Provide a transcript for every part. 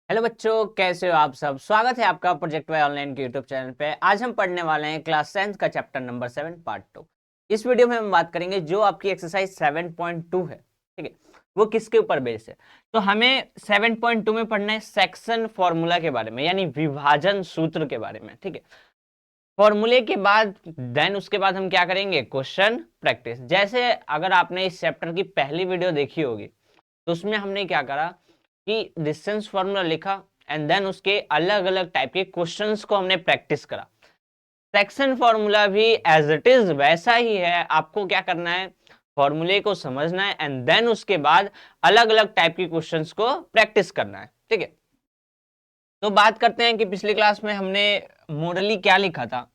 Hello बच्चों, कैसे हो आप सब। स्वागत है आपका प्रोजेक्ट वाई ऑनलाइन के यूट्यूब चैनल पे। आज हम पढ़ने वाले हैं क्लास 10 का चैप्टर नंबर 7 पार्ट 2। इस वीडियो में हम बात करेंगे जो आपकी एक्सरसाइज 7.2 है, ठीक है, वो किसके ऊपर बेस्ड है। तो हमें 7.2 में पढ़ना है सेक्शन फॉर्मूला के बारे में, यानी विभाजन सूत्र के बारे में, ठीक है। फॉर्मूले के बाद देन उसके बाद हम क्या करेंगे, क्वेश्चन प्रैक्टिस। जैसे अगर आपने इस चैप्टर की पहली वीडियो देखी होगी तो उसमें हमने क्या करा कि डिस्टेंस फॉर्मूला लिखा एंड देन उसके अलग अलग टाइप के क्वेश्चंस को हमने प्रैक्टिस करा। सेक्शन फॉर्मूला भी एज इट इज वैसा ही है। आपको क्या करना है, फॉर्मूले को समझना है एंड देन उसके बाद अलग अलग टाइप के क्वेश्चंस को प्रैक्टिस करना है, ठीक है। तो बात करते हैं कि पिछली क्लास में हमने मोरली क्या लिखा था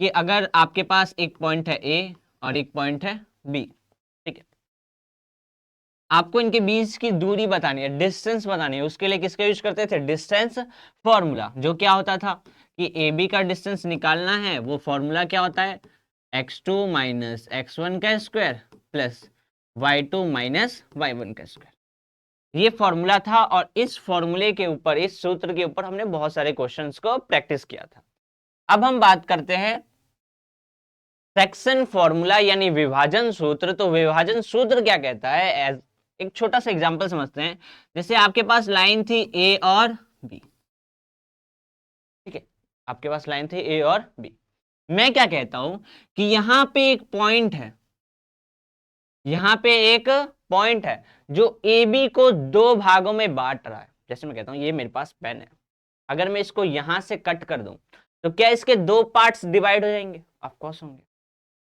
कि अगर आपके पास एक पॉइंट है ए और एक पॉइंट है बी, ठीक है, आपको इनके बीच की दूरी बतानी है, डिस्टेंस बतानी है। उसके लिए किसका यूज करते थे, डिस्टेंस फॉर्मूला। जो क्या होता था कि ए बी का डिस्टेंस निकालना है, वो फॉर्मूला क्या होता है, x2 माइनस x1 का square plus y2 minus y1 का स्क्वायर। ये फॉर्मूला था और इस फॉर्मूले के ऊपर, इस सूत्र के ऊपर हमने बहुत सारे क्वेश्चंस को प्रैक्टिस किया था। अब हम बात करते हैं सेक्शन फॉर्मूला यानी विभाजन सूत्र। तो विभाजन सूत्र क्या कहता है, एज एक छोटा सा एग्जांपल समझते हैं। जैसे आपके पास लाइन थी ए और बी, ठीक है, आपके पास लाइन थी ए और बी। मैं क्या कहता हूं कि यहां पे एक पॉइंट है, यहां पे एक पॉइंट है जो ए बी को दो भागों में बांट रहा है। जैसे मैं कहता हूं ये मेरे पास पेन है, अगर मैं इसको यहां से कट कर दूं तो क्या इसके दो पार्ट्स डिवाइड हो जाएंगे, ऑफ कोर्स होंगे।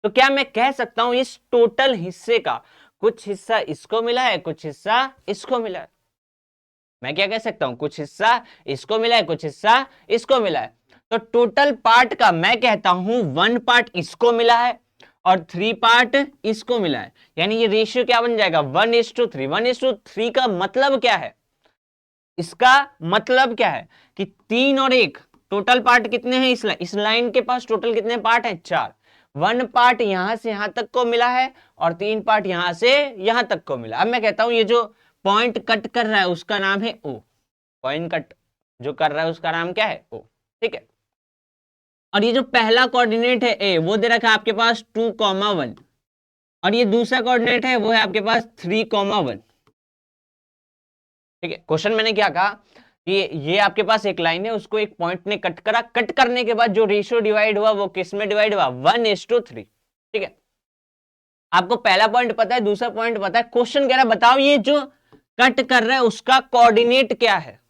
तो क्या मैं कह सकता हूं इस टोटल हिस्से का कुछ हिस्सा इसको मिला है, कुछ हिस्सा इसको मिला है। मैं क्या कह सकता हूं, कुछ हिस्सा इसको मिला है, कुछ हिस्सा इसको मिला है। तो टोटल पार्ट का मैं कहता हूं 1 पार्ट इसको मिला है और 3 पार्ट इसको मिला है। यानी ये रेशियो क्या बन जाएगा, 1:3। 1:3 का मतलब क्या है, इसका मतलब क्या है कि 3 और 1 टोटल पार्ट कितने हैं इस लाइन के पास टोटल कितने पार्ट हैं, 4। 1 पार्ट यहां से यहां तक को मिला है और 3 पार्ट यहां से यहां तक को मिला। अब मैं कहता हूं ये जो पॉइंट कट कर रहा है उसका नाम है ओ। पॉइंट कट जो कर रहा है उसका नाम क्या है, ओ, ठीक है। और ये जो पहला कोऑर्डिनेट है ए, वो दे रखा है आपके पास 2,1 और ये दूसरा कोऑर्डिनेट है वो है आपके पास 3,1, ठीक है। क्वेश्चन मैंने क्या कहा कि ये आपके पास एक लाइन है, उसको एक पॉइंट ने कट करा, कट करने के बाद जो रेशियो डिवाइड हुआ वो किस में डिवाइड हुआ, 1:3, ठीक है। आपको पहला पॉइंट पता है, दूसरा पॉइंट पता है। क्वेश्चन कह रहा है बताओ ये जो कट कर रहा है उसका कोऑर्डिनेट क्या है,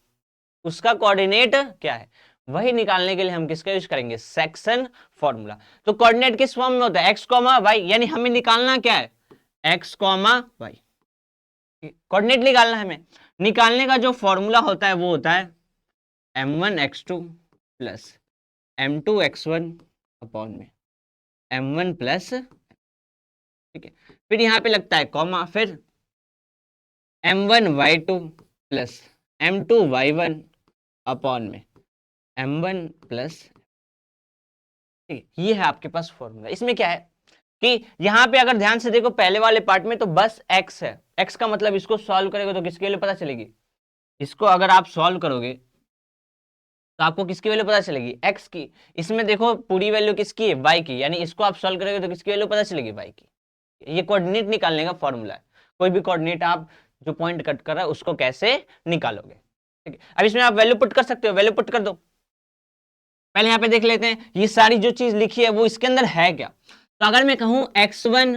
उसका कोऑर्डिनेट क्या है। वही निकालने के लिए हम किसका यूज करेंगे, सेक्शन फॉर्मूला। तो कोऑर्डिनेट किस फॉर्म में होता है, एक्स कॉमा वाई, यानी हमें निकालना क्या है, एक्स कॉमा वाई। कोऑर्डिनेट निकालना है हमें। निकालने का जो फॉर्मूला होता है वो होता है m1x2 प्लस m2x1 अपॉन में m1 प्लस, ठीक है। फिर यहां पे लगता है कॉमा, फिर m1y2 प्लस m2y1 अपॉन में m1 प्लस, ठीक है। ये है आपके पास फॉर्मूला। इसमें क्या है कि यहां पे अगर ध्यान से देखो पहले वाले पार्ट में तो बस x है, x का मतलब इसको सॉल्व करेगा तो किसकी वैल्यू पता चलेगी, इसको अगर आप सॉल्व करोगे तो आपको किसकी वैल्यू पता चलेगी, x की। इसमें देखो पूरी वैल्यू किसकी है, y की, यानी इसको आप सॉल्व करोगे तो किसकी वैल्यू पता चलेगी, y की। ये कोऑर्डिनेट निकालने का फॉर्मूला है। कोई भी कोऑर्डिनेट आप जो पॉइंट कट कर रहा है उसको कैसे निकालोगे, ठीक है। अब इसमें आप वैल्यू पुट कर सकते हो, वैल्यू पुट कर दो। पहले यहां पे देख लेते हैं ये सारी जो चीज लिखी है वो इसके अंदर है क्या। तो अगर मैं कहूं x1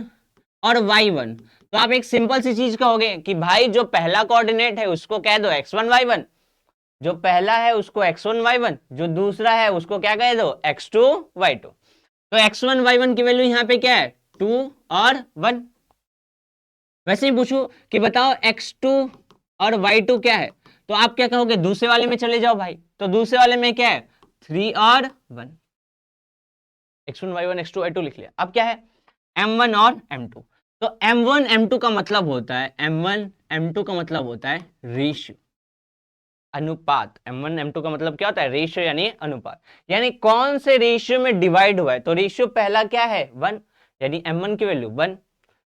और y1 तो आप एक सिंपल सी चीज कहोगे कि भाई जो पहला कोऑर्डिनेट है उसको कह दो x1 y1, जो पहला है उसको x1 y1, जो दूसरा है उसको क्या कह दो, x2 y2। तो x1 y1 की वैल्यू यहां पे क्या है, 2 और 1। वैसे ही पूछू कि बताओ x2 और y2 क्या है, तो आप क्या कहोगे, दूसरे वाले में चले जाओ भाई। तो दूसरे वाले में क्या है, 3 और 1। x1 y1 x2 y2 लिख लिया। अब क्या है, m1 और m2। तो m1 m2 का मतलब होता है, m1 m2 का मतलब होता है रेशियो, अनुपात। m1 m2 का मतलब क्या होता है, रेशियो यानी अनुपात। यानी कौन से रेशियो में डिवाइड हुआ है। तो रेशियो पहला क्या है, 1, यानी m1 की वैल्यू 1।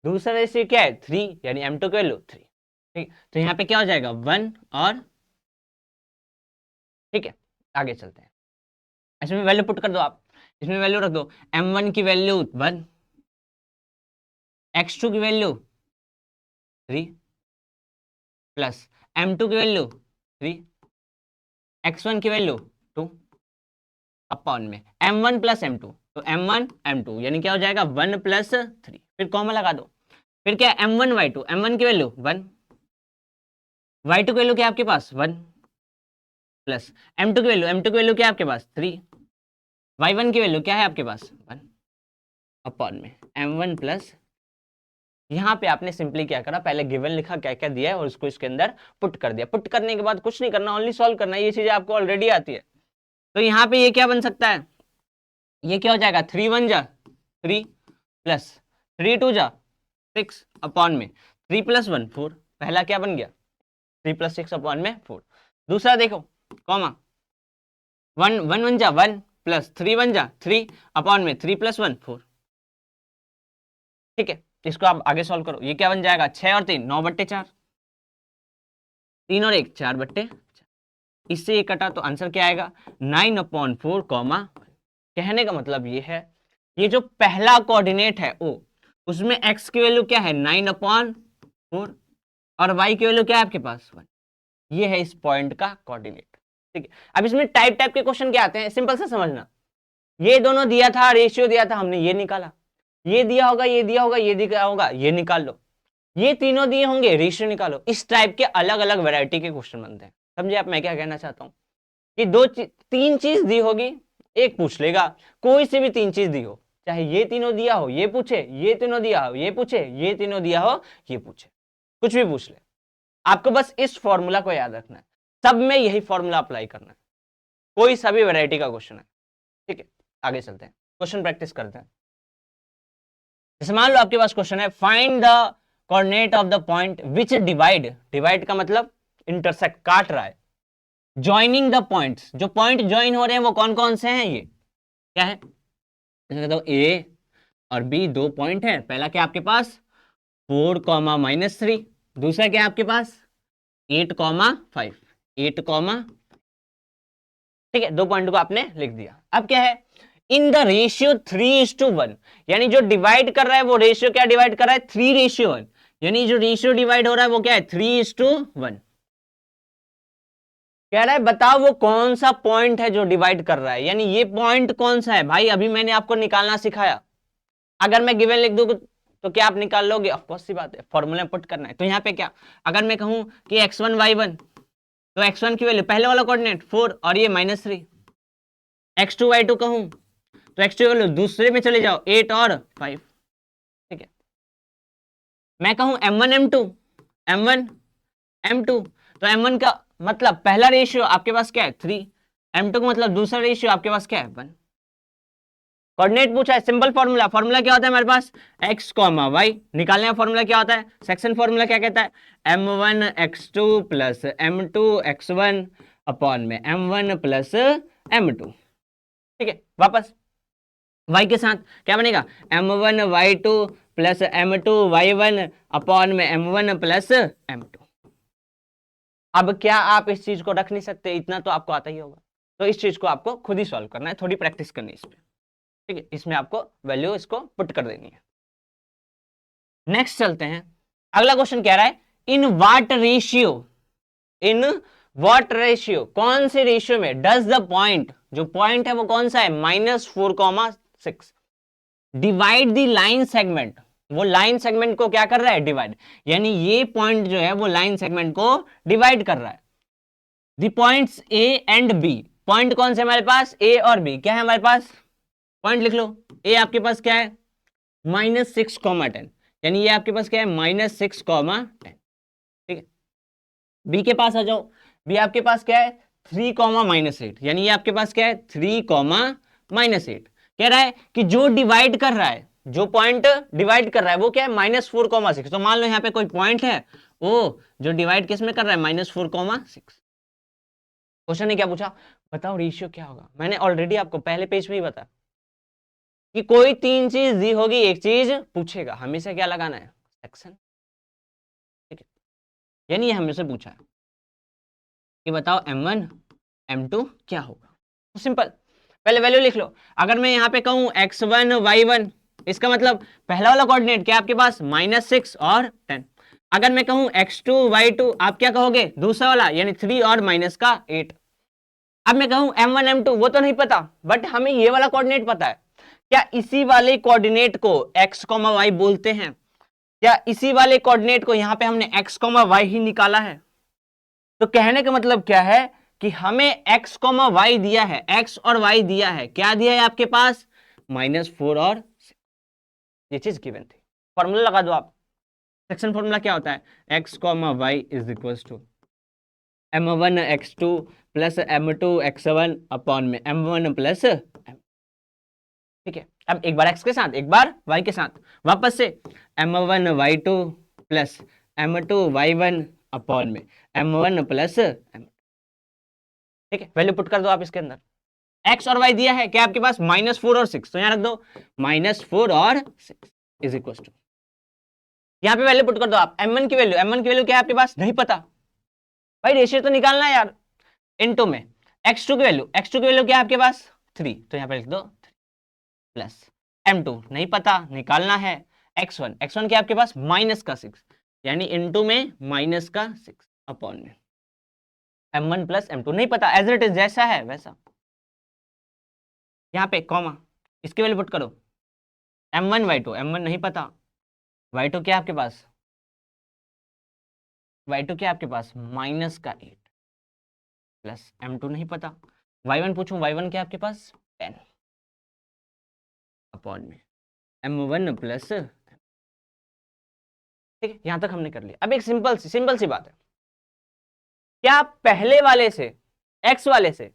दूसरा रेशियो क्या है, 3, यानी m2 की वैल्यू 3, ठीक। तो यहाँ पे क्या हो जाएगा, 1 और ठीक है, आगे चलते हैं। इसमें वैल्यू पुट कर दो आप, इसमें वैल्यू रख दो। m1 की वैल्यू 1, x2 की वैल्यू 3 प्लस m2 की वैल्यू 3, x1 की वैल्यू 2 अपॉन में m1 प्लस m2, तो m1 m2 यानी क्या हो जाएगा 1 प्लस 3, फिर कॉमा लगा दो। फिर क्या m1 y2, m1 की वैल्यू 1, y2 की वैल्यू क्या है आपके पास 1 प्लस m2 की वैल्यू, m2 की वैल्यू क्या है आपके पास 3, y1 की वैल्यू क्या है आपके पास 1 अपॉन में m1 प्लस, यहाँ पे आपने सिंपली क्या करा, पहले गिवन लिखा क्या क्या दिया है और उसको इसके अंदर पुट कर दिया। पुट करने के बाद कुछ नहीं करना, ओनली सॉल्व करना है, ये चीजें आपको ऑलरेडी आती है। तो यहाँ पे ये क्या बन सकता है, ये क्या हो जाएगा 3 1 जा 3 प्लस 3 2 जा 6 अपॉन में 3 प्लस 1 4, पहला क्या बन गया 3 प्लस 6 अपॉन में 4। दूसरा देखो कॉमा 1 1 1 जा 1 प्लस 3 1 जा 3 अपॉन में 3 प्लस 1 4। ठीक है, इसको आप आगे सॉल्व करो, ये क्या बन जाएगा 6 और 3 9/4, 3 और 1 4/4, इससे ये कटा तो आंसर क्या आएगा 9/4 कॉमा। कहने का मतलब ये है, ये जो पहला कोऑर्डिनेट है ओ, उसमें x की वैल्यू क्या है 9/4 और y की वैल्यू क्या है आपके पास 1, ये है इस पॉइंट का कोऑर्डिनेट। ठीक है, अब इसमें टाइप टाइप के क्वेश्चन क्या आते हैं, सिंपल से समझना, ये दोनों दिया था, रेशियो दिया था, हमने ये निकाला, ये दिया होगा, ये दिया होगा, ये दिया होगा, ये निकाल लो, ये तीनों दिए होंगे, रेशियो निकालो। इस टाइप के अलग अलग वैरायटी के क्वेश्चन बनते हैं। समझे आप मैं क्या कहना चाहता हूं, कि तीन चीज दी होगी, एक पूछ लेगा, कोई सी भी तीन चीज दी हो, चाहे ये तीनों दिया हो ये पूछे, ये तीनों दिया हो ये पूछे, ये तीनों दिया हो ये पूछे, कुछ भी पूछ ले, आपको बस इस फॉर्मूला को याद रखना है, सब में यही फॉर्मूला अप्लाई करना है, कोई सा भी वैरायटी का क्वेश्चन है। ठीक है, आगे चलते हैं, क्वेश्चन प्रैक्टिस करते हैं। जैसे मान लो आपके पास क्वेश्चन है, find the coordinate of the point which divide, divide का मतलब इंटरसेक्ट, काट रहा है, ज्वाइनिंग द पॉइंट्स, जो पॉइंट ज्वाइन हो रहे हैं वो कौन कौन से हैं, ये क्या है, कहता हूं ए और बी दो पॉइंट है, पहला क्या आपके पास 4 -3, दूसरा क्या है आपके पास 8 5, 8 ठीक है, दो पॉइंट को आपने लिख दिया। अब क्या है, इन द रेशियो 3:1, यानी जो डिवाइड कर रहा है वो रेशियो क्या डिवाइड कर रहा है 3:1, यानी जो रेशियो डिवाइड हो रहा है वो क्या है 3:1। कह रहा है बताओ वो कौन सा पॉइंट है जो डिवाइड कर रहा है, यानी ये पॉइंट कौन सा है भाई, अभी मैंने आपको निकालना सिखाया, अगर मैं गिवन लिख दूं तो क्या आप निकाल लोगे, ऑफ कोर्स सी बात है, फॉर्मूला पुट करना है। तो यहाँ पे क्या, अगर मैं कहूं कि x1 y1, तो x1 की वैल्यू पहले वाला कोऑर्डिनेट 4 और ये -3, x2 y2 कहूं तो x2 की वैल्यू दूसरे में चले जाओ 8 और 5। ठीक है, मैं कहूं m1 m2, m1 m2, तो m1 का मतलब पहला रेशियो आपके पास क्या है 3, m2 का मतलब दूसरा रेशियो आपके पास क्या है 1। कोऑर्डिनेट पूछा है, सिंपल फॉर्मूला, फॉर्मूला क्या होता है हमारे पास x, y, निकालने का फॉर्मूला क्या होता है, सेक्शन फॉर्मूला क्या कहता है m1 x2 plus m2 x1 upon में m1 प्लस m2। ठीक है, वापस y के साथ क्या बनेगा m1 y2 plus m2 y1 upon में m1 प्लस m2। अब क्या आप इस चीज को रख नहीं सकते, इतना तो आपको आता ही होगा, तो इस चीज को आपको खुद ही सॉल्व करना है, थोड़ी प्रैक्टिस करनी है इसमें। ठीक है, इसमें आपको वैल्यू इसको पुट कर देनी है। नेक्स्ट चलते हैं, अगला क्वेश्चन कह रहा है in what ratio, in what ratio, कौन से रेशियो में डज द पॉइंट, जो पॉइंट है वो कौन सा है -4,6, डिवाइड द लाइन सेगमेंट, वो लाइन सेगमेंट को क्या कर रहा है डिवाइड, यानी ये पॉइंट जो है वो लाइन सेगमेंट को डिवाइड कर रहा है। The points A and B, point कौन से हमारे पास ए और बी, क्या है हमारे पास पॉइंट लिख लो, ए आपके पास क्या है -6,10, यानी ये आपके पास क्या है -6,10। ठीक है, बी के पास आ जाओ, बी आपके पास क्या है 3, -8, यानी ये आपके पास क्या है 3, -8। कह रहा है कि जो डिवाइड कर रहा है, जो पॉइंट डिवाइड कर रहा है वो क्या है -4,6, तो मान लो यहाँ पे कोई पॉइंट है ओ जो डिवाइड किस में कर रहा है -4,6। क्वेश्चन ने क्या पूछा, बताओ रेशियो क्या होगा, मैंने ऑलरेडी आपको पहले पेज में ही बताया कि कोई तीन चीज दी होगी, एक चीज पूछेगा, हमेशा क्या लगाना है सेक्शन। ठीक है, यानी ये हमसे पूछा है कि बताओ m1 m2 क्या होगा। तो सिंपल, पहले वैल्यू लिख लो। अगर मैं यहाँ पे कहूँ x1 y1, इसका मतलब पहला वाला कोऑर्डिनेट क्या है आपके पास, -6 और 10। अगर मैं कहूँ x2 y2, आप क्या कहोगे, दूसरा वाला यानी 3 और माइनस का 8। अब मैं कहूँ m1 m2, वो तो नहीं पता, बट हमें ये वाला कोऑर्डिनेट पता है। क्या इसी वाले कोऑर्डिनेट को x, y बोलते हैं? क्या इसी वाले कोऑर्डिनेट को यहाँ पे हमने x, y ही निकाला है? तो कहने का मतलब क्या है कि हमें x, y दिया है, x और y दिया है, क्या दिया है आपके पास, -4 और 6। ये चीज गिवन थी। फॉर्मूला लगा दो आप। सेक्शन फॉर्मूला क्या होता है, x, y is equal to m1 x2 plus m2 x1 upon में m1 प्लस m। ठीक है, अब एक बार x के साथ, एक बार y के साथ, वापस से m1 y2 plus m2 y1 upon में m1 प्लस m। ठीक है, वैल्यू पुट कर दो आप इसके अंदर। x और y दिया है क्या आपके पास, -4 और 6, तो यहां रख दो -4 और 6 इज इक्वल टू, यहां पे वैल्यू पुट कर दो आप। m1 की वैल्यू, m1 की वैल्यू क्या है आपके पास, नहीं पता भाई, रेशियो तो निकालना है यार। इनटू में x2 की वैल्यू, x2 की वैल्यू क्या है आपके पास, 3, तो यहां पे लिख दो 3 प्लस m2 नहीं पता, निकालना है। x1, x1 क्या है आपके पास, -6, यानी इनटू में -6 अपॉन में m1 प्लस m2 नहीं पता, एज इट इज जैसा है वैसा। यहाँ पे कॉमा, इसकी वैल्यू पुट करो। m1 y2, m1 नहीं पता, y2 क्या है आपके पास, y2 क्या है आपके पास, -8 प्लस m2 नहीं पता। y1 पूछूं, y1 क्या है आपके पास, 10 अपॉन में m1 प्लस। ठीक है, यहां तक हमने कर लिया। अब एक सिंपल सी बात है, क्या पहले वाले से, x वाले से,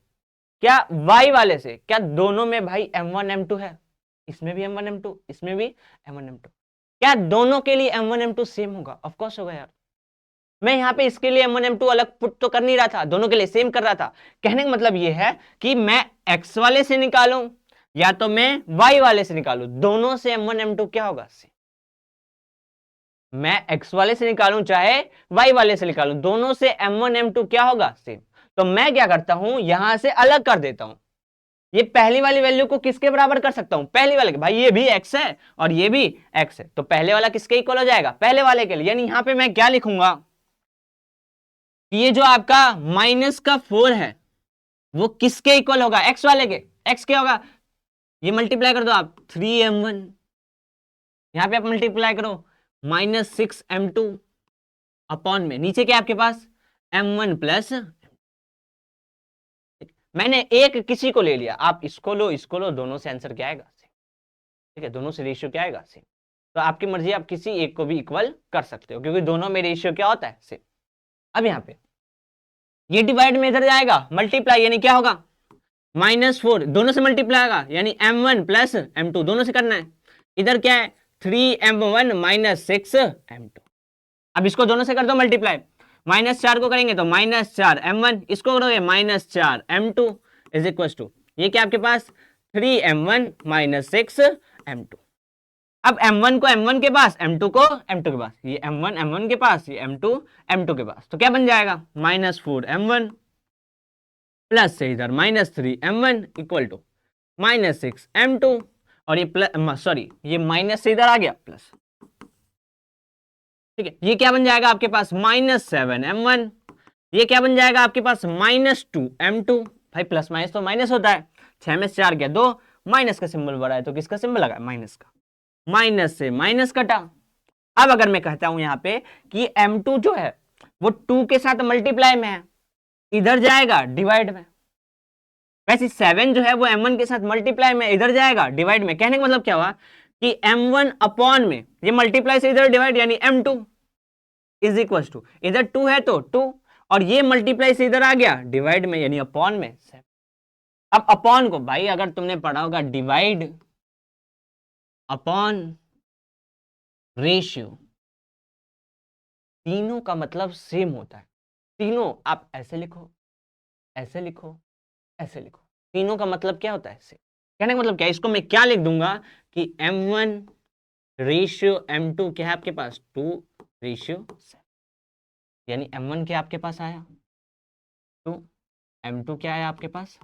क्या y वाले से, क्या दोनों में भाई m1 m2 है, इसमें भी m1 m2, इसमें भी m1 m2, क्या दोनों के लिए m1 m2 सेम होगा, ऑफ कोर्स होगा यार। मैं यहाँ पे इसके लिए m1 m2 अलग पुट तो कर नहीं रहा था, दोनों के लिए सेम कर रहा था। कहने का मतलब ये है कि मैं x वाले से निकालूं या तो मैं y वाले से निकालूं, दोनों से m1 m2 क्या होगा, सेम। मैं x वाले से निकालूं चाहे y वाले से निकालूं, दोनों से m1 m2 क्या होगा, सेम। तो मैं क्या करता हूं, यहां से अलग कर देता हूं। ये पहली वाली वैल्यू को किसके बराबर कर सकता हूं, पहली वाले के, भाई ये भी x है और ये भी x है, तो पहले वाला किसके इक्वल हो जाएगा, पहले वाले के लिए। यानी यहां पे मैं क्या लिखूंगा, ये जो आपका -4 है वो किसके इक्वल होगा, x वाले के। x क्या होगा, ये मल्टीप्लाई कर दो आप, 3m1, यहां पे आप मल्टीप्लाई करो -6m2 अपॉन में नीचे क्या आपके पास m1 प्लस। मैंने एक किसी को ले लिया, आप इसको लो, दोनों से आंसर क्या आएगा, सेम। ठीक है, दोनों से रेशियो क्या आएगा, सेम। तो आपकी मर्जी, आप किसी एक को भी इक्वल कर सकते हो, क्योंकि दोनों में रेशियो क्या होता है, सेम। अब यहाँ पे ये डिवाइड में इधर जाएगा, मल्टीप्लाई यानी क्या होगा, -4 दोनों से मल्टीप्लाई होगा, यानी m1 प्लस m2 दोनों से करना है। इधर क्या है, 3m1 -6m2। अब इसको दोनों से कर दो मल्टीप्लाई, -4 को करेंगे तो -4m1, इसको करोगे -4m2 इज इक्वल टू, ये क्या आपके पास 3m1 -6m2। अब m1 को m1 के पास, m2 को m2 के पास, ये m1 m1 के पास, ये m2 m2 के पास, तो क्या बन जाएगा, -4m1 प्लस से इधर -3m1 इक्वल टू -6m2, और ये प्लस, सॉरी ये माइनस से इधर आ गया प्लस। ठीक है, ये क्या बन जाएगा आपके पास, -7m1, ये क्या बन जाएगा आपके पास, -2m2। भाई प्लस माइनस तो माइनस होता है, 6 में से 4 गया 2, माइनस का सिंबल बड़ा है तो किसका सिंबल लगा, माइनस का, माइनस से माइनस कटा। अब अगर मैं कहता हूं यहां पे कि m2 जो है वो 2 के साथ मल्टीप्लाई में है, इधर जाएगा डिवाइड में, वैसे 7 जो है वो m1 के साथ मल्टीप्लाई में, इधर जाएगा डिवाइड में। कहने का मतलब क्या हुआ कि m1 अपॉन में ये मल्टीप्लाई से इधर डिवाइड, यानी m2 इज इक्वल टू, इधर 2 है तो 2, और ये मल्टीप्लाई से इधर आ गया डिवाइड में, यानी अपॉन में 7। अब अपॉन को भाई अगर तुमने पढ़ा होगा, डिवाइड अपॉन रेशियो, तीनों का मतलब सेम होता है। तीनों आप ऐसे लिखो, ऐसे लिखो, ऐसे लिखो, तीनों का मतलब क्या होता है, सेम। कहने का मतलब क्या है, इसको मैं क्या लिख दूंगा कि m1 रेशियो m2 क्या है आपके पास, 2 रेशियो 7, यानी m1 क्या आपके पास आया 2, m2 क्या है आपके पास।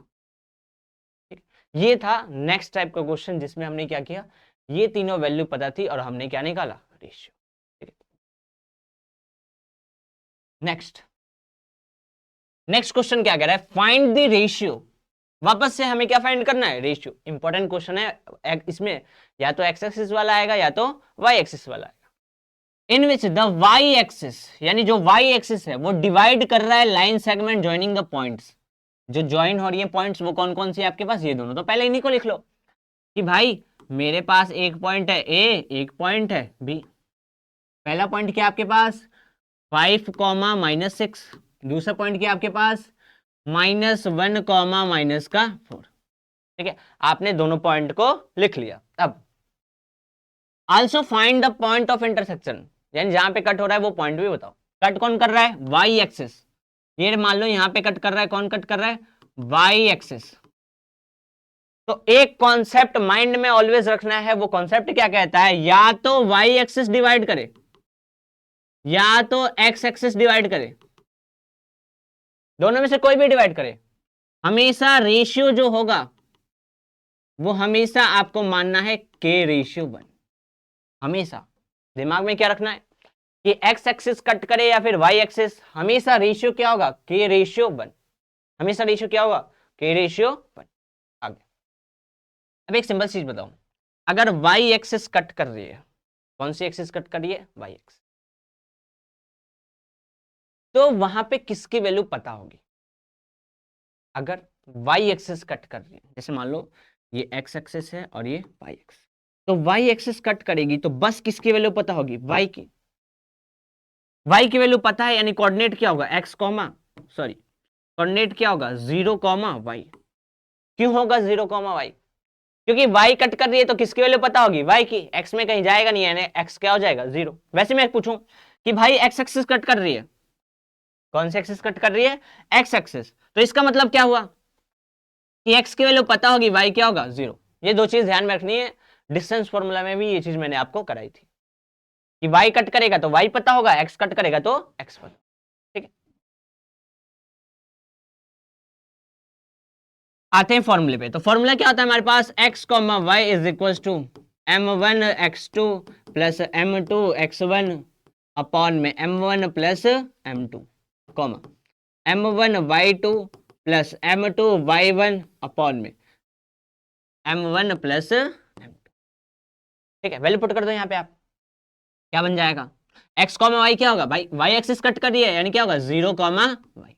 ठीक, ये था नेक्स्ट टाइप का क्वेश्चन जिसमें हमने क्या किया, ये तीनों वैल्यू पता थी और हमने क्या निकाला, रेशियो। नेक्स्ट नेक्स्ट क्वेश्चन क्या कह रहा है, फाइंड द रेशियो। वापस से हमें क्या फाइंड करना है, रेशियो। इंपॉर्टेंट क्वेश्चन है, इसमें या तो एक्स एक्सिस वाला आएगा या तो वाई एक्सिस वाला आएगा। इन विच द वाई एक्सिस, यानी जो वाई एक्सिस है वो डिवाइड कर रहा है line segment joining the points. जो ज्वाइन हो रही है पॉइंट्स वो कौन कौन सी है आपके पास, ये दोनों। तो पहले इन्हीं को लिख लो कि भाई मेरे पास एक पॉइंट है ए, एक पॉइंट है बी। पहला पॉइंट क्या आपके पास 5 कॉमा -6, दूसरा पॉइंट क्या आपके पास -1 कॉमा -4। ठीक है, आपने दोनों पॉइंट को लिख लिया। अब also find the point of intersection, यानी जहां पे कट हो रहा है वो पॉइंट भी बताओ। कट कौन कर रहा है, वाई एक्सिस। ये मान लो यहां पे कट कर रहा है, कौन कट कर रहा है, वाई एक्सिस। तो एक कॉन्सेप्ट माइंड में ऑलवेज रखना है, वो कॉन्सेप्ट क्या कहता है, या तो वाई एक्सिस डिवाइड करे या तो एक्स एक्सिस डिवाइड करे, दोनों में से कोई भी डिवाइड करे। हमेशा रेशियो जो होगा वो हमेशा आपको मानना है के रेशियो 1। हमेशा दिमाग में क्या रखना है कि एक्स एक्सिस कट करे या फिर वाई एक्सिस, हमेशा रेशियो क्या होगा, के रेशियो 1। हमेशा रेशियो क्या होगा, के रेशियो 1। आगे अब एक सिंपल चीज बताऊं, अगर वाई एक्सिस कट कर रही है, कौन सी एक्सिस कट कर रही है, वाई एक्सिस, तो वहां पे किसकी वैल्यू पता होगी। अगर वाई एक्सिस कट कर रही है, जैसे मान लो ये एक्स एक्सिस है और ये वाई एक्सिस, तो वाई एक्सिस कट करेगी तो बस किसकी वैल्यू पता होगी, वाई की। वाई की वैल्यू पता है, यानी कोऑर्डिनेट क्या होगा, एक्स कॉमा सॉरी कोऑर्डिनेट क्या होगा 0 कॉमा वाई। क्यों होगा 0 कॉमा वाई, क्योंकि वाई कट कर रही है तो किसकी वैल्यू पता होगी, वाई की। एक्स में कहीं जाएगा नहीं, यानी एक्स क्या हो जाएगा 0। वैसे मैं पूछूं कि भाई एक्स एक्सिस कट कर रही है, कौन सी एक्सिस कट कर रही है, एक्स एक्सिस, तो इसका मतलब क्या हुआ कि एक्स की वैल्यू पता होगी, वाई क्या होगा 0। ये दो चीज ध्यान में रखनी है। डिस्टेंस फॉर्मूला में भी ये चीज मैंने आपको कराई थी कि वाई कट करेगा तो वाई पता होगा, एक्स कट करेगा तो एक्स पता। ठीक है, आते हैं फॉर्मूले पे। तो फॉर्मूला क्या होता है हमारे पास, x comma y is equal to m1x2 plus m2x1 upon में m1 plus m2 comma m1y2 plus m2y1 upon में m1 प्लस m2। ठीक है, वैल्यू पुट कर दो यहाँ पे आप, क्या बन जाएगा, x कॉमा वाई क्या होगा, भाई वाई एक्सिस कट कर दिया है, यानी क्या होगा 0 कॉमा वाई,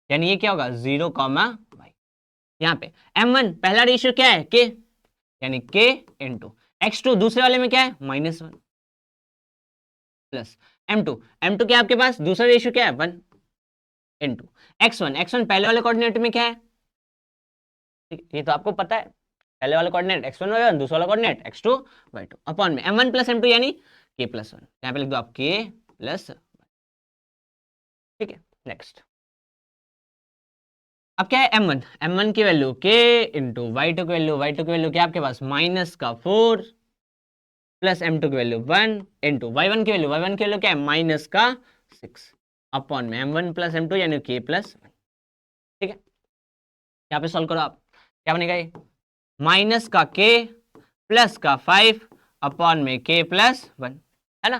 यानी ये क्या होगा 0 कॉमा वाई। यहाँ पे m1 पहला रेशियो क्या है, k, यानी k इंटू x2 दूसरे वाले में क्या है -1 प्लस m2, m2 क्या आपके पास दूसरा रेशियो क्या है 1 इंटू x1, x1 पहले वाले कोऑर्डिनेट में क्या है, ठीक, ये तो आपको पता है, पहले वाला कोऑर्डिनेट x1 y1, दूसरा वाला कोऑर्डिनेट x2 y2 अपॉन में m1 प्लस m2 यानी k प्लस 1। यहाँ पे लिख दो आप k प्लस 1। ठीक है, नेक्स्ट अब क्या है m1 की वैल्यू k इंटू y2 की वैल्यू, y2 की वैल्यू क्या आपके पास -4 प्लस m2 की वैल्यू 1 इंटू y1 की वैल्यू, y1 की वैल्यू क्या है -6 अपॉन में m1 प्लस m2 यानी k प्लस 1। ठीक है, यहाँ पे सॉल्व करो आप, क्या बनेगा ये -k प्लस 5 अपॉन में k प्लस 1, है ना,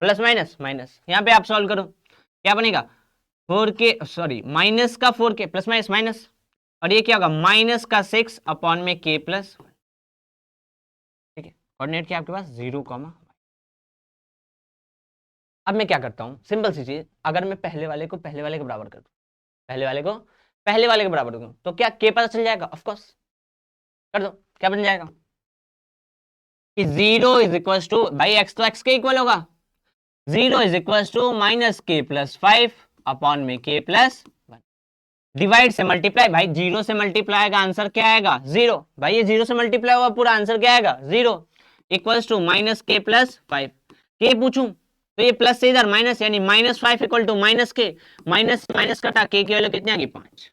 प्लस माइनस माइनस। यहाँ पे आप सॉल्व करो, क्या बनेगा 4k sorry -4k plus minus minus, और ये क्या होगा -6 अपॉन में k प्लस 1। ठीक है, कोऑर्डिनेट क्या आपके पास 0 कॉमा। अब मैं क्या करता हूँ, सिंपल सी चीज, अगर मैं पहले वाले को पहले वाले के बराबर कर दूं, पहले वाले को पहले वाले के बराबर दूं, तो क्या k पता चल जाएगा, ऑफ कोर्स कर दो, क्या बन जाएगा कि 0 इज इक्वल टू, भाई x तो x के इक्वल होगा, 0 is equal to -k plus 5 upon में k प्लस 1। डिवाइड से मल्टीप्लाई, भाई 0 से मल्टीप्लाई का आंसर क्या आएगा 0, भाई ये 0 से मल्टीप्लाई हुआ पूरा आंसर क्या आएगा 0 equals to -k plus 5। k पूछूं तो ये प्लस से इधर माइनस, यानी -5 equal to -k, minus minus कटा, k की वैल्यू कितनी आ गई 5,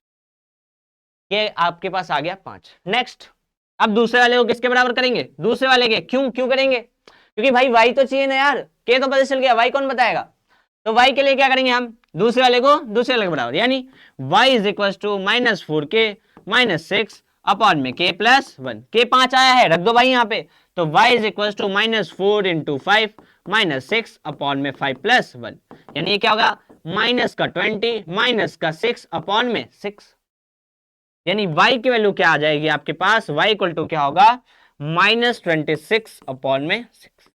k आपके पास आ गया 5। नेक्स्ट, अब दूसरे वाले को किसके बराबर करेंगे, दूसरे वाले के, क्यों क्यों करेंगे, क्योंकि भाई y तो चाहिए ना यार, k तो पता चल गया, y कौन बताएगा, तो y के लिए क्या करेंगे हम, दूसरे वाले को दूसरे वाले के बराबर, यानी y is equal to -4k -6 upon में k प्लस 1, k 5 आया है, रख दो भाई यहाँ पे, तो y is equal to -4 × 5 -6 upon में 5 प्लस 1, यानी ये क्या होगा, माइनस का 20 माइनस का 6 अपॉन में 6, यानी y की वैल्यू क्या आ जाएगी आपके पास, y इक्वल टू क्या होगा, -26 अपॉन में 6।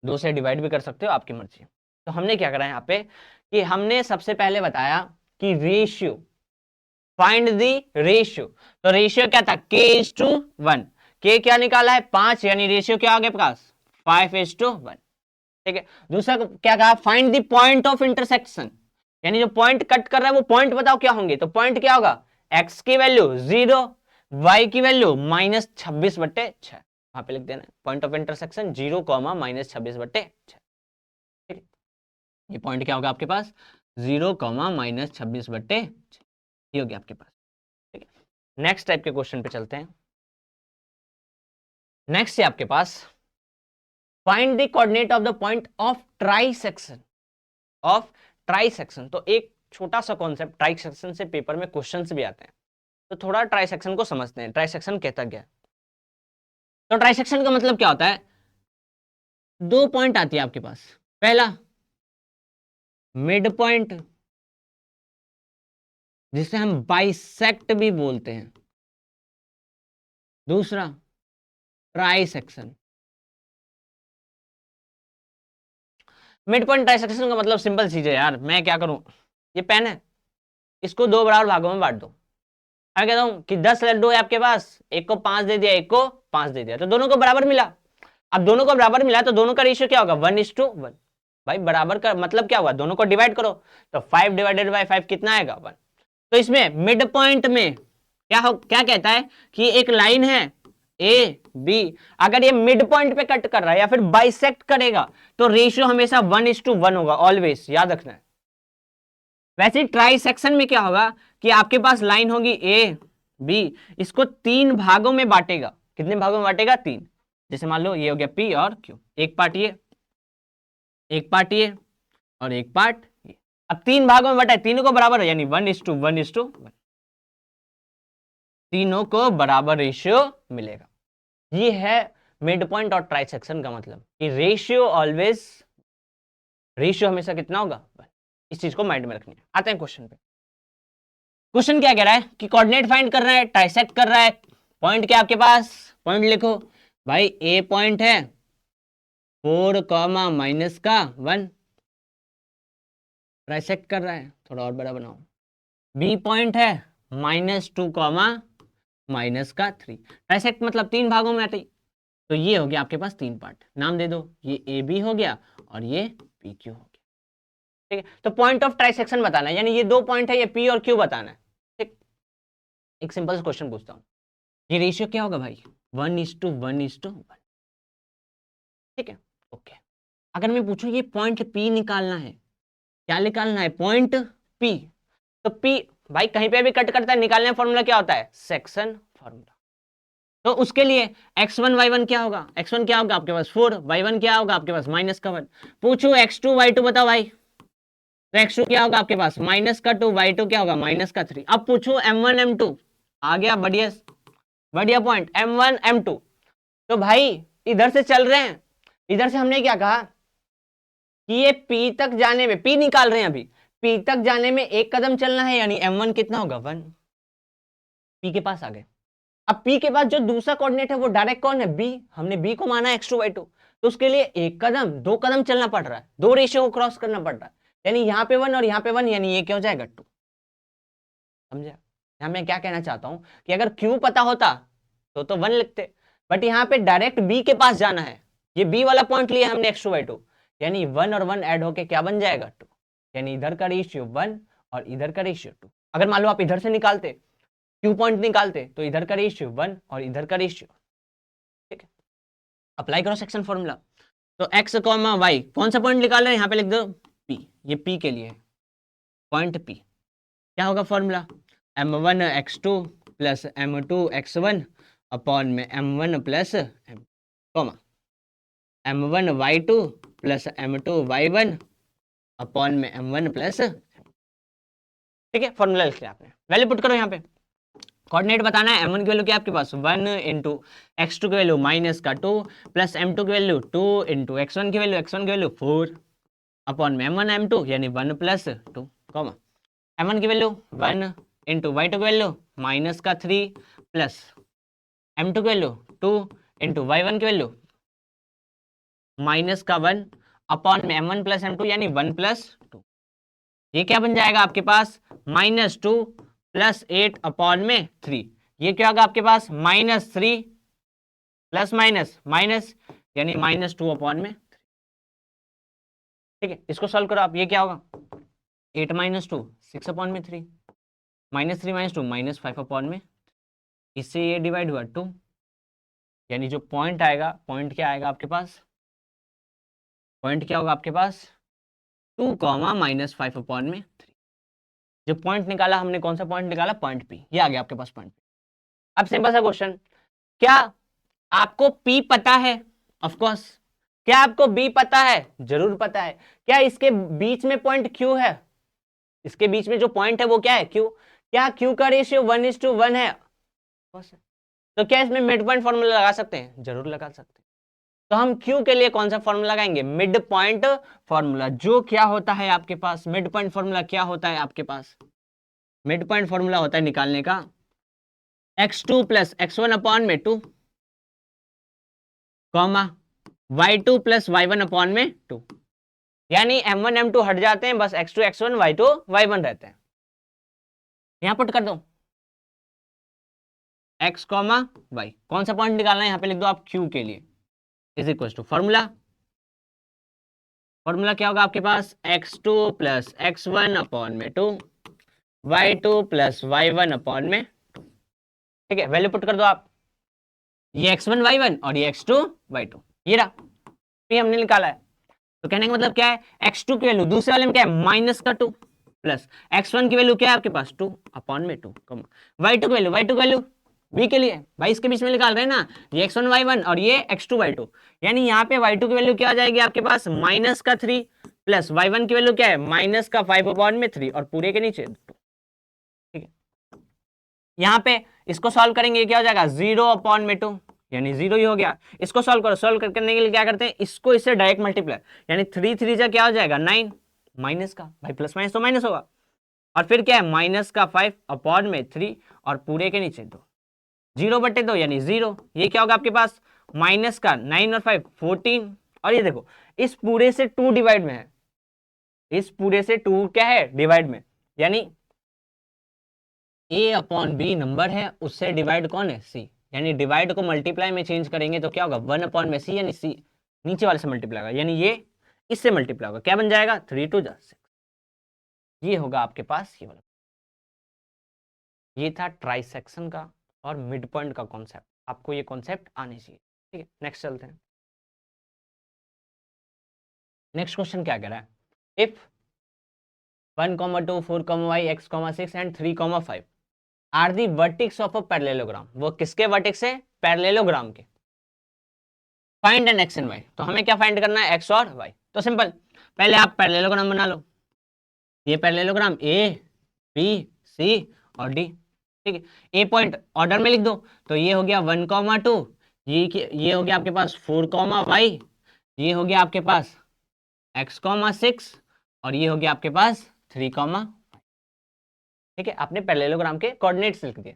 दो से डिवाइड भी कर सकते हो, आपकी मर्जी। तो हमने क्या करा यहाँ पे कि हमने सबसे पहले बताया कि रेशियो, फाइंड द रेशियो। तो रेशियो क्या था, k:1, k क्या निकाला है 5, यानी रेशियो क्या आ गया पास 5:1। ठीक है, दूसरा क्या कहा, find the point of intersection, यानी जो पॉइंट कट कर रहा है वो पॉइंट बताओ क्या होंगे, तो पॉइंट क्या होगा, x की वैल्यू 0, y की वैल्यू -26/6, वहां पे लिख देना पॉइंट ऑफ इंटरसेक्शन 0, -26/6। ठीक है, ये पॉइंट क्या होगा आपके पास 0, -26/6, ये हो गया आपके पास। ठीक है, नेक्स्ट टाइप के क्वेश्चन पे चलते हैं। नेक्स्ट है आपके पास find the coordinate of the point of trisection, of trisection. तो एक छोटा सा कॉन्सेप्ट, ट्राइसेक्शन से पेपर में क्वेश्चंस भी आते हैं, तो थोड़ा ट्राइसेक्शन को समझते हैं, ट्राइसेक्शन कहता क्या है। तो ट्राइसेक्शन का मतलब क्या होता है, दो पॉइंट आती है आपके पास, पहला मिड पॉइंट जिसे हम बाइसेक्ट भी बोलते हैं, दूसरा ट्राइसेक्शन। मिड पॉइंट ट्राइसेक्शन का मतलब सिंपल चीज है यार, मैं क्या करूं, ये पेन है, इसको दो बराबर भागों में बांट दो। मैं कहता हूं कि 10 लड्डू है आपके पास, एक को 5 दे दिया, एक को 5 दे दिया, तो दोनों को बराबर मिला। अब दोनों को बराबर मिला तो दोनों का रेशियो क्या होगा, 1:1। भाई बराबर का मतलब क्या हुआ, दोनों को डिवाइड करो, तो 5 / 5 कितना आएगा 1। तो इसमें मिड पॉइंट में क्या कहता है कि एक लाइन है ए बी, अगर ये मिड पॉइंट पे कट कर रहा है या फिर बाइसेक्ट करेगा तो रेशियो हमेशा 1:1 होगा, ऑलवेज याद रखना है। वैसे ट्राइसेक्शन में क्या होगा कि आपके पास लाइन होगी ए बी, इसको 3 भागों में बांटेगा, कितने भागों में बांटेगा 3, जैसे मान लो ये हो गया पी और क्यू, एक पार्ट ये, एक पार्ट ये और एक पार्ट ये। अब 3 भागों में बटा है, तीनों को बराबर है, यानी 1:1, तीनों को बराबर रेशियो मिलेगा। ये है मिड पॉइंट और ट्राइसेक्शन का मतलब कि रेशियो ऑलवेज, रेशियो हमेशा कितना होगा, इस चीज को माइंड में रखनी है। आते हैं क्वेश्चन पे। क्वेश्चन क्या कह रहा है कि कोऑर्डिनेट फाइंड कर रहा है, ट्राइसेक्ट कर रहा है, पॉइंट क्या आपके पास, पॉइंट लिखो भाई, ए पॉइंट है 4, -1, ट्राइसेक्ट कर रहा है, थोड़ा और बड़ा बनाओ। बी पॉइंट है -2, -3, ट्राइसेक्ट मतलब 3 भागों में आती, तो ये हो गया आपके पास 3 पार्ट, नाम दे दो, ये ए बी हो गया और ये पी क्यू हो गया। ठीक है, तो पॉइंट ऑफ ट्राइसेक्शन बताना है, यानी ये 2 पॉइंट है, ये पी और क्यू बताना है। ठीक, एक सिंपल सा क्वेश्चन पूछता हूं, ये रेशियो क्या होगा भाई 1:1:1। ठीक है, ओके। अगर मैं पूछूं ये पॉइंट पी निकालना है, क्या निकालना है, पॉइंट पी, तो पी भाई कहीं पे भी कट करता है, निकालने का फॉर्मूला क्या होता है, सेक्शन फॉर्मूला। तो उसके लिए x1 y1 क्या होगा, x1 क्या होगा आपके पास 4, y1 क्या होगा आपके पास -1। पूछो x2 y2 बताओ भाई, तो x2 क्या होगा आपके पास -2, y2 क्या होगा -3। अब पूछो m1 m2, आ गया बढ़िया बढ़िया पॉइंट, m1 m2। तो भाई इधर से चल रहे हैं, इधर से हमने क्या कहा कि ये P तक जाने में, P निकाल रहे हैं अभी, P तक जाने में एक कदम चलना है, यानी m1 कितना होगा 1, P के पास आ गए। अब P के बाद जो दूसरा कोऑर्डिनेट है वो डायरेक्ट कौन है, B, हमने B को माना x2 y2, तो उसके लिए एक कदम 2 कदम चलना पड़ रहा है, 2 रेशियो को क्रॉस करना पड़ रहा है, यानी यहाँ पे 1 और यहाँ पे 1, यानी ये क्या हो जाएगा 2। समझा, यहाँ मैं क्या कहना चाहता हूं कि अगर Q पता होता तो 1 लिखते, बट यहाँ पे डायरेक्ट B के पास जाना है, ये B वाला पॉइंट लिया हमने x2 y2, यानी 1 और 1 ऐड होके क्या बन जाएगा 2, यानी इधर का रेशियो 1 और इधर का रेशियो 2। अगर मान लो आप इधर से निकालते, Q पॉइंट निकालते, तो इधर का रेशियो 1 और इधर का रेशियो। ठीक है, अप्लाई करो सेक्शन फॉर्मूला, तो x, y, कौन सा पॉइंट निकाल रहे हैं, यहाँ पे लिख दो P, ये P के लिए पॉइंट P, क्या होगा formula m1 x2 plus m2 x1 upon में m1 plus m1 y2 plus M2y1 upon में M1 प्लस, ठीक है, फॉर्मूला लिख लिया आपने। वैल्यू पुट करो यहाँ पे, कोऑर्डिनेट बताना है। M1 की वैल्यू क्या है आपके पास 1 इंटू x2 की वैल्यू माइनस का 2 प्लस M2 की वैल्यू 2 इंटू x1 की वैल्यू 4 अपॉन में M1 M2 यानी 1 प्लस 2 कॉमा M1 की वैल्यू 1 इंटू y2 की वैल्यू माइनस का 3 प्लस M2 की वैल्यू 2 इंटू y1 की वैल्यू माइनस का 1 अपॉन में M1 प्लस M2 यानी 1 प्लस 2। ये क्या बन जाएगा आपके पास -2 प्लस 8 अपॉन में 3। ये क्या होगा आपके पास -3 प्लस माइनस माइनस यानी -2 अपॉन में 3। ठीक है, इसको सॉल्व करो आप। ये क्या होगा 8 - 2 6 अपॉन में 3 -3 - 2 -5 अपॉन में, इससे ये डिवाइड हुआ 2, यानी जो पॉइंट आएगा, पॉइंट क्या आएगा आपके पास, पॉइंट क्या होगा आपके पास 2 -5 अपॉन में 3। जो पॉइंट निकाला हमने, कौन सा पॉइंट निकाला, पॉइंट पी। ये आ गया आपके पास पॉइंट पी। अब सिंपल सा क्वेश्चन, क्या आपको पी पता है? Of course. क्या आपको बी पता है? जरूर पता है। क्या इसके बीच में पॉइंट क्यू है? इसके बीच में जो पॉइंट है वो क्या है, क्यू। क्या क्यू का रेशियो 1:1 है? तो क्या इसमें मिड पॉइंट फॉर्मूला लगा सकते हैं? जरूर लगा सकते हैं। तो हम क्यू के लिए कौन सा फॉर्मूला लगाएंगे, मिड पॉइंट फॉर्मूला। जो क्या होता है आपके पास, मिड पॉइंट फॉर्मूला क्या होता है आपके पास, मिड पॉइंट फॉर्मूला होता है निकालने का x2 प्लस x1 अपॉन में 2 comma y2 plus y1 upon में 2, यानी m1 m2 हट जाते हैं, बस x2 x1 y2 y1 रहते हैं। यहां पुट कर दो x कॉमा y, कौन सा पॉइंट निकालना है यहां पे लिख दो आप q के लिए, is equal to formula. Formula क्या होगा आपके पास x2 प्लस x1 अपॉन में 2 y2 प्लस y1 अपॉन में 2। ठीक है, वैल्यू पुट कर दो आप, ये x1 y1 और ये x2 y2, ये रहा, ये हमने निकाला है। तो कहने का मतलब क्या है, x2 की वैल्यू दूसरे वाले में क्या है माइनस का 2 प्लस x1 की वैल्यू क्या है आपके पास 2 अपॉन में 2 y2 की वैल्यू v के लिए भाई इसके बीच में निकाल रहे हैं ना, ये x1 y1 और ये x2 y2, यानी यहाँ पे y2 की वैल्यू क्या आ जाएगी आपके पास माइनस का 3 प्लस y1 की वैल्यू क्या है माइनस का 5 अपॉन में 3 और पूरे के नीचे 2। ठीक है, यहाँ पे इसको सॉल्व करेंगे, ये क्या हो जाएगा 0 अपॉन में 2 यानी 0 ही हो गया। इसको सॉल्व करो, सॉल्व करने के लिए क्या करते हैं, इसको इससे डायरेक्ट मल्टीप्लाई, यानी 3 3 जा क्या हो जाएगा 9, माइनस का भाई प्लस माइनस तो माइनस होगा, और फिर क्या है माइनस का 5 अपॉन में 3 और पूरे के नीचे 2, 0/2 यानी 0। ये क्या होगा आपके पास माइनस का 9 और 5 14, और ये देखो इस पूरे से 2 डिवाइड में है, इस पूरे से 2 क्या है डिवाइड में, यानी a अपॉन b नंबर है, उससे डिवाइड कौन है c, यानी डिवाइड को मल्टीप्लाई में चेंज करेंगे तो क्या होगा 1 अपॉन में c, यानी c नीचे वाले से मल्टीप्लाई होगा, यानी ये इससे मल्टीप्लाई होगा, क्या बन जाएगा 3 2 जा 6। ये होगा आपके पास ये वाला। ये था ट्राइसेक्शन का और मिड पॉइंट का कॉन्सेप्ट, आपको ये कॉन्सेप्ट आने चाहिए। ठीक है, नेक्स्ट चलते हैं। नेक्स्ट क्वेश्चन क्या कह रहा है, if 1, 2, 4, y, x, 6 and 3, 5 are the vertices of a parallelogram, वो किसके वर्टिक्स है, पैरेललोग्राम के, find an x and y। तो हमें क्या फाइंड करना है, x और y। तो सिंपल, पहले आप पैरेललोग्राम बना लो, ये पैरेललोग्राम a b c और d। ठीक है, ए पॉइंट ऑर्डर में लिख दो, तो ये हो गया 1, 2, ये हो गया आपके पास 4, y, ये हो गया आपके पास x, 6 और ये हो गया आपके पास 3, ठीक है, आपने पैरेललोग्राम के कोऑर्डिनेट्स लिख दिए,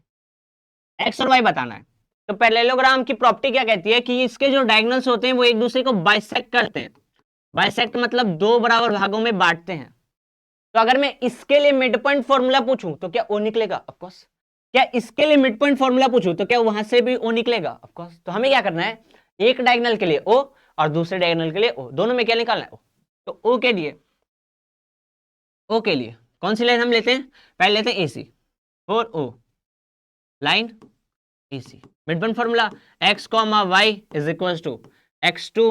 x और y बताना है। तो पैरेललोग्राम की प्रॉपर्टी क्या कहती है कि इसके जो डायगोनल्स होते हैं वो एक दूसरे को बाइसेक्ट करते हैं, बाइसेक्ट मतलब दो बराबर भागों में बांटते हैं। तो अगर मैं इसके लिए मिड पॉइंट फॉर्मूला पूछूं तो क्या ओ निकलेगा, ऑफ कोर्स। क्या इसके लिए मिड पॉइंट फॉर्मूला पूछूं तो क्या वहां से भी ओ निकलेगा, ऑफ कोर्स। तो हमें क्या करना है, एक डायगोनल के लिए ओ और दूसरे डायगोनल के लिए ओ, दोनों में क्या निकालना है ओ। तो ओ के लिए कौन सी लाइन हम लेते हैं, पहले लेते हैं AC, 4O line AC, mid point formula x, y is equal to x2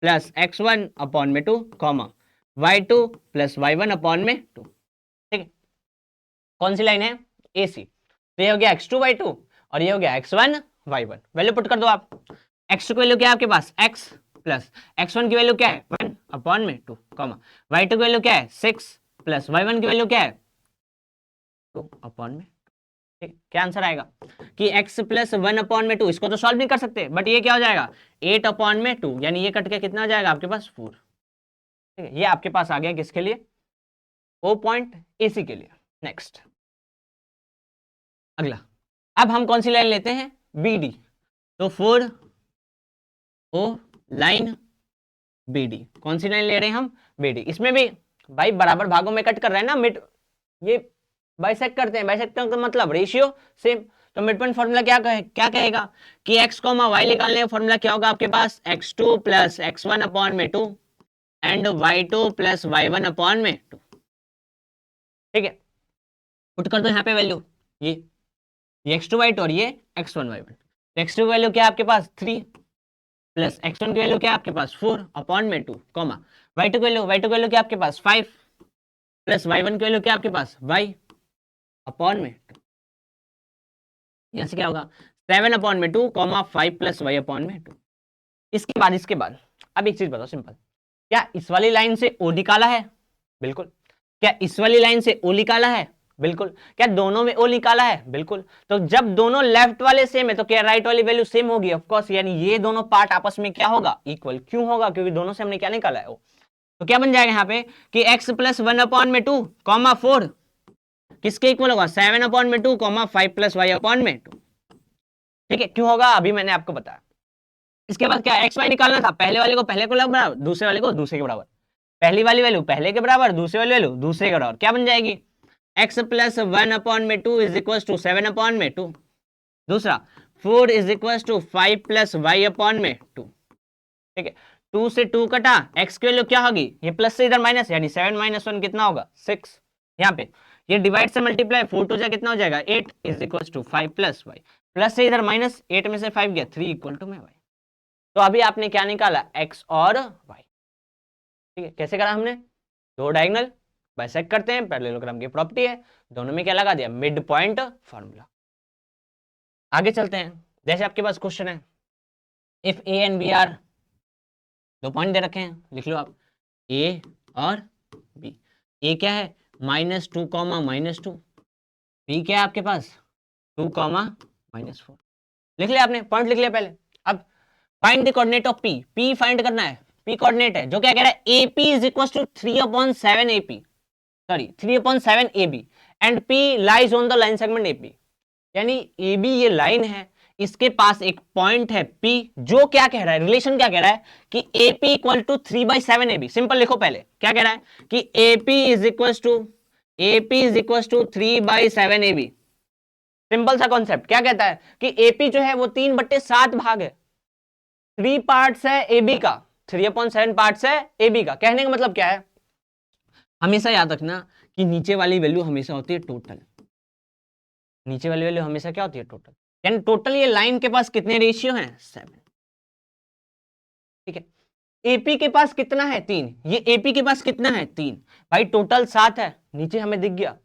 plus x1 upon में 2 y2 प्लस y1 अपॉन में 2। ठीक है, कौन सी लाइन है, AC। तो ये हो गया x2 y2 और ये हो गया x1 y1। वैल्यू पुट कर दो आप, x2 की वैल्यू क्या है आपके पास x प्लस x1 की वैल्यू क्या है 1 अपॉन में 2 कॉमा y2 की वैल्यू क्या है 6 प्लस y1 की वैल्यू क्या है 2 अपॉन में। ठीक, क्या आंसर आएगा कि x प्लस 1 अपॉन में 2, इसको तो सॉल्व नहीं कर सकते बट ये क्या हो जाएगा 8 अपॉन में 2, यानी ये कट के कितना हो जाएगा आपके पास 4। ठीक है, ये आपके पास आ गया किसके लिए ओ पॉइंट AC के लिए। नेक्स्ट अगला, अब हम कौन सी लाइन लेते हैं BD, तो 4 ओ लाइन BD, कौन सी लाइन ले रहे हैं हम BD। इसमें भी भाई बराबर भागों में कट कर रहे हैं ना, मिड ये बाइसेक्ट करते हैं, बाइसेक्ट का मतलब रेशियो सेम। तो मिड पॉइंट फॉर्मूला क्या कहेगा कि x y निकालने का फॉर्मूला क्या होगा आपके पास x2 प्लस x1 अपॉन में 2 and y2 plus y1 upon में 2। ठीक है, पुट कर दो यहाँ पे वैल्यू, ये x2 y2 और ये x1 y1। तो x2 की वैल्यू क्या है आपके पास 3 प्लस x1 की वैल्यू क्या है आपके पास 4 अपॉन में 2 कॉमा y2 की वैल्यू क्या है आपके पास 5 प्लस y1 की वैल्यू क्या है आपके पास y अपॉन में 2। यहां से क्या होगा 7 अपॉन में 2 कॉमा 5 प्लस y अपॉन में 2। इसके बाद अब एक चीज बताओ सिंपल, क्या इस वाली लाइन से o निकाला है? बिल्कुल। क्या इस वाली लाइन से o निकाला है? बिल्कुल। क्या दोनों में o निकाला है? बिल्कुल। तो जब दोनों लेफ्ट वाले सेम है तो क्या राइट वाली वैल्यू सेम होगी? ऑफ कोर्स, यानी ये दोनों पार्ट आपस में क्या होगा इक्वल। क्यों होगा? क्योंकि दोनों से हमने क्या निकाला है o। तो क्या बन जाएगा यहाँ पे कि x प्लस 1 अपॉन में 2 कॉमा 4 किसके इक्वल होगा 7 अपॉन में 2 कॉमा 5 प्लस y अपॉन में 2। ठीक है, क्यों होगा अभी मैंने आपको बताया। इसके बाद क्या एक्स वाई निकालना था, पहले वाले को पहले के बराबर, दूसरे वाले को दूसरे के बराबर। पहली वाली वैल्यू पहले के बराबर, दूसरी वाली वैल्यू दूसरे के बराबर। क्या बन जाएगी x प्लस 1 अपॉन में 2 इज इक्वल टू 7 अपॉन में 2। दूसरा 4 is equal to 5 plus y upon में 2। ठीक है, 2 से 2 कटा, x की वैल्यू क्या होगी, ये प्लस से इधर माइनस, यानी 7 माइनस 1 कितना होगा 6। यहाँ पे ये डिवाइड से मल्टीप्लाई 4 टू जा कितना हो जाएगा 8 is equal to 5 plus y। Plus से इधर माइनस, 8 में से 5 गया 3 इक्वल टू में y। तो अभी आपने क्या निकाला x और y। ठीक है, कैसे करा हमने, दो डायगोनल बाइसेक्ट करते हैं, पैरेललोग्राम की प्रॉपर्टी है, दोनों में क्या लगा दिया मिड पॉइंट फार्मूला। आगे चलते हैं, जैसे आपके पास क्वेश्चन है if a and b are, दो पॉइंट दे रखे हैं, लिख लो आप a और b। a क्या है -2 कॉमा -2, b क्या है आपके पास 2 कॉमा -4। लिख लिया आपने, पॉइंट लिख लिया पहले। अब find the coordinate of p find करना है। p कोऑर्डिनेट है जो क्या कह रहा है AP is equal to 3/7 AP, sorry 3/7 AB and P lies on the line segment AP। यानी AB ये लाइन है, इसके पास एक पॉइंट है P जो क्या कह रहा है, रिलेशन क्या कह रहा है कि AP equal to 3/7 AB। Simple लिखो पहले, क्या कह रहा है कि AP is equal to 3/7 AB। Simple सा कॉन्सेप्ट, क्या कहता है कि AP जो है वो 3/7 भाग है, 3 पार्ट्स है AB का, 3/7 पार्ट्स है AB का। कहने का मतलब क्या है, हमेशा याद रखना कि नीचे वाली वैल्यू हमेशा होती है टोटल, नीचे वाली वैल्यू हमेशा क्या होती है टोटल, यानी टोटल ये लाइन के पास कितने रेशियो हैं 7। ठीक है, एपी के पास कितना है 3, ये एपी के पास कितना है 3, भाई टोटल 7 है, नीचे हमें दिख गया,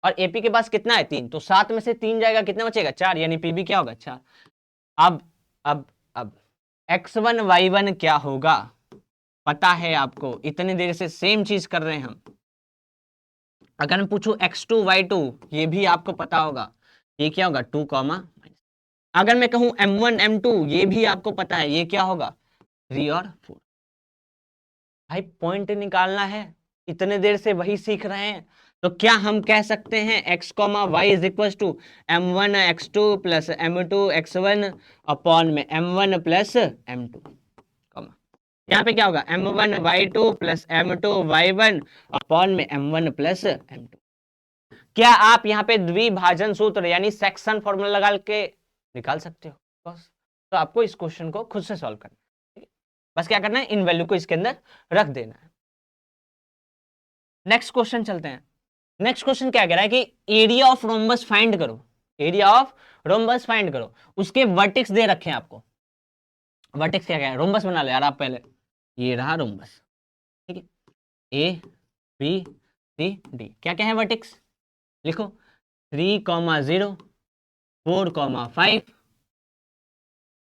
और एपी के पास कितना है 3, तो 7 में से 3 जाएगा, कितना बचेगा 4, यानी पीबी क्या होगा 4। अब x1 y1 क्या होगा पता है आपको, इतनी देर से सेम चीज कर रहे हैं हम। अगर मैं पूछूं x2 y2, ये भी आपको पता होगा, ये क्या होगा 2 कॉमा। अगर मैं कहूं m1 m2, ये भी आपको पता है, ये क्या होगा 3 और 4। भाई पॉइंट निकालना है, इतने देर से वही सीख रहे हैं। तो क्या हम कह सकते हैं x y is equal to m1 x2 plus m2 x1 upon में m1 प्लस m2, यहाँ पे क्या होगा m1 y2 plus m2 y1 upon में m1 प्लस m2। क्या आप यहाँ पे द्विभाजन सूत्र यानी सेक्शन फॉर्मूला लगा के निकाल सकते हो? बस, तो आपको इस क्वेश्चन को खुद से सॉल्व करना है, बस क्या करना है इन वैल्यू को इसके अंदर रख देना है। नेक्स्ट क्वेश्चन चलते हैं। नेक्स्ट क्वेश्चन क्या कह रहा है कि एरिया ऑफ रोम्बस फाइंड करो, एरिया ऑफ रोम्बस फाइंड करो। उसके वर्टेक्स दे रखे हैं आपको, वर्टेक्स क्या है, रोम्बस बना लो यार आप पहले, ये रहा रोम्बस। ठीक है, ए बी सी डी, क्या क्या है वर्टेक्स लिखो 3,0 4,5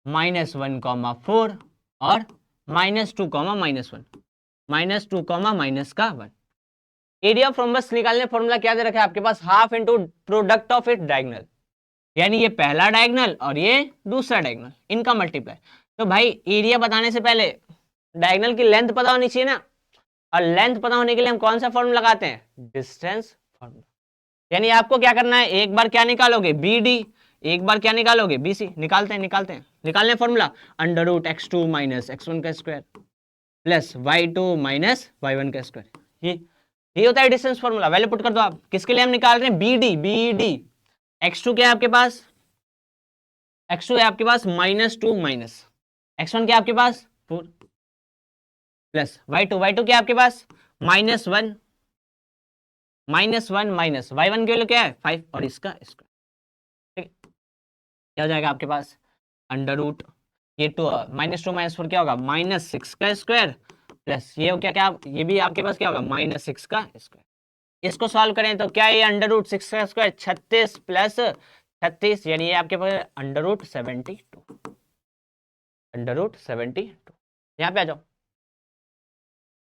-1,4 और -2, -1। माइनस 2 कॉमा माइनस का 1। एरिया फ्रॉम बस निकालने फॉर्मूला क्या दे रखा है आपके पास, half into product of it diagonal, यानी ये पहला डायगोनल और ये दूसरा डायगोनल, इनका मल्टीप्लाई। तो भाई एरिया बताने से पहले डायगोनल की लेंथ पता होनी चाहिए ना, और लेंथ पता होने के लिए हम कौन सा फॉर्मूला लगाते हैं, डिस्टेंस फॉर्मूला। यानी आपको क्या करना है, एक बार क्या निकालोगे बी डी, एक बार क्या निकालोगे बी सी। निकालने formula under root x2 minus x1 का square plus y2 minus y1 का स्क्वायर। ये होता है डिस्टेंस फॉर्मूला। वैल्यू पुट कर दो आप, किसके लिए हम निकाल रहे हैं, बी डी। x2 क्या है आपके पास, x2 है आपके पास -2 माइनस x1 क्या है आपके पास 4 प्लस y2 क्या है आपके पास -1 माइनस y1 की वैल्यू क्या है 5 और इसका स्क्वायर। ठीक है, क्या हो जाएगा आपके पास अंडर रूट ये -2 -4 क्या होगा -6 का स्क्वायर प्लस ये क्या क्या ये भी आपके पास क्या होगा -6 का स्क्वायर। इसको सॉल्व करें तो क्या ये अंडर रूट 6 का स्क्वायर 36 प्लस 36, यानी ये आपके पास अंडर रूट 72। यहाँ पे आ जाओ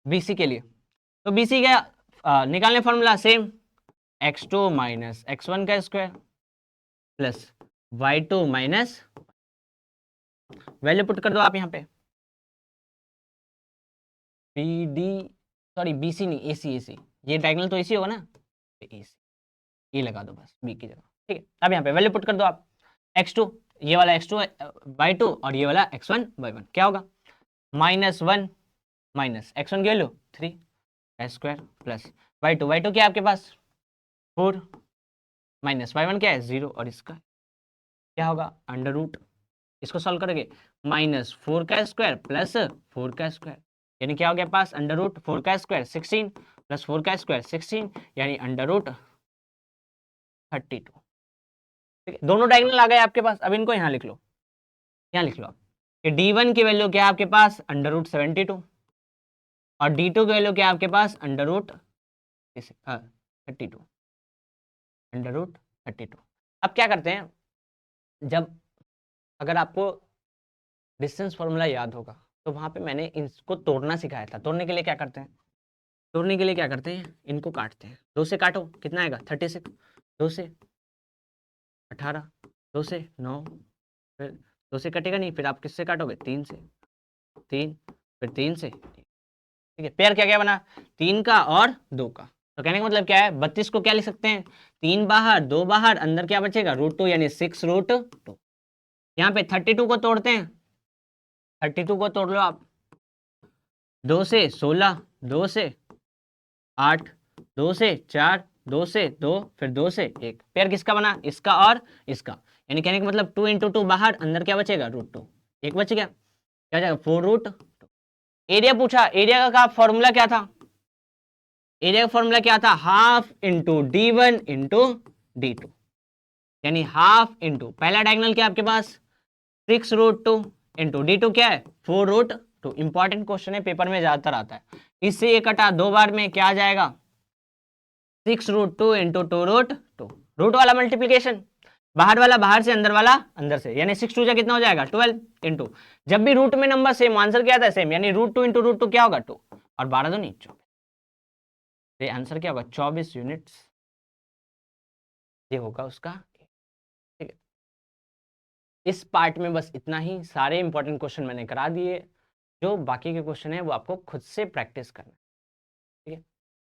बीसी के लिए। तो बीसी क्या निकालने formula same x2 minus x1 का square plus y2 minus, value put कर दो आप यहाँ पे बी डी, सॉरी बीसी नहीं एसी, ये डायगोनल तो एसी होगा ना, एसी ये लगा दो बस बी की जगह। ठीक है, अब यहाँ पे वैल्यू पुट कर दो आप x2, ये वाला x2 y2 और ये वाला x1 y1 क्या होगा -1 माइनस x1 की वैल्यू 3 का स्क्वायर प्लस y2 क्या है आपके पास 4 माइनस y1 क्या है 0 और इसका क्या होगा अंडर रूट, इसको सॉल्व करोगे -4 का स्क्वायर प्लस 4 का स्क्वायर, यानी क्या हो गया पास अंडर रूट 4 का स्क्वायर 16 प्लस 4 का स्क्वायर 16, यानी अंडर रूट 32। ठीक है, दोनों डायगोनल आ गए आपके पास। अब इनको यहाँ लिख लो, यहाँ लिख लो आप कि d1 की वैल्यू क्या है आपके पास अंडर रूट 72 और d2 की वैल्यू क्या है आपके पास अंडर रूट 32, अंडर रूट 32। अब क्या करते हैं, जब अगर आपको डिस्टेंस फॉर्मूला याद होगा तो वहां पे मैंने इसको तोड़ना सिखाया था। तोड़ने के लिए क्या करते हैं, इनको काटते हैं, 2 से काटो कितना आएगा 36, 2 से 18, 2 से 9, फिर 2 से कटेगा नहीं, फिर आप किससे काटोगे 3 से, 3 फिर 3 से। ठीक है, पेयर क्या क्या बना 3 का और 2 का। तो कहने का मतलब क्या है 32 को क्या लिख सकते हैं 3 बाहर 2 बाहर, अंदर क्या बचेगा √2 यानी 6√2। यहाँ पे 32 को तोड़ते हैं, 32 को तोड़ लो आप, 2 से 16, 2 से 8, 2 से 4, 2 से 2, फिर 2 से 1। पेयर किसका बना इसका और इसका, यानी कहने का मतलब 2 × 2 बाहर, अंदर क्या बचेगा √2, एक बच गया, क्या जाएगा 4√2। एरिया पूछा, एरिया का फॉर्मूला क्या था, एरिया का फॉर्मूला क्या था half into d1 into d2, यानी हाफ इंटू पहला डायगोनल क्या आपके पास 6√2 इंटू d2 क्या है 4√2। इंपॉर्टेंट क्वेश्चन है, पेपर में ज्यादातर आता है। इससे ये कटा 2 बार में क्या आ जाएगा 6√2 इंटू 2√2, रूट वाला मल्टीप्लीकेशन, बाहर वाला बाहर से, अंदर वाला अंदर से, यानी 6 2 कितना हो जाएगा 12 इंटू, जब भी रूट में नंबर सेम आंसर क्या आता है सेम, यानी √2 इंटू √2 क्या होगा 2 और 12 2 नहीं 24, ये आंसर क्या होगा 24 यूनिट्स, ये होगा उसका। ठीक है, इस पार्ट में बस इतना ही, सारे इंपॉर्टेंट क्वेश्चन मैंने करा दिए, जो बाकी के क्वेश्चन है वो आपको खुद से प्रैक्टिस करना है।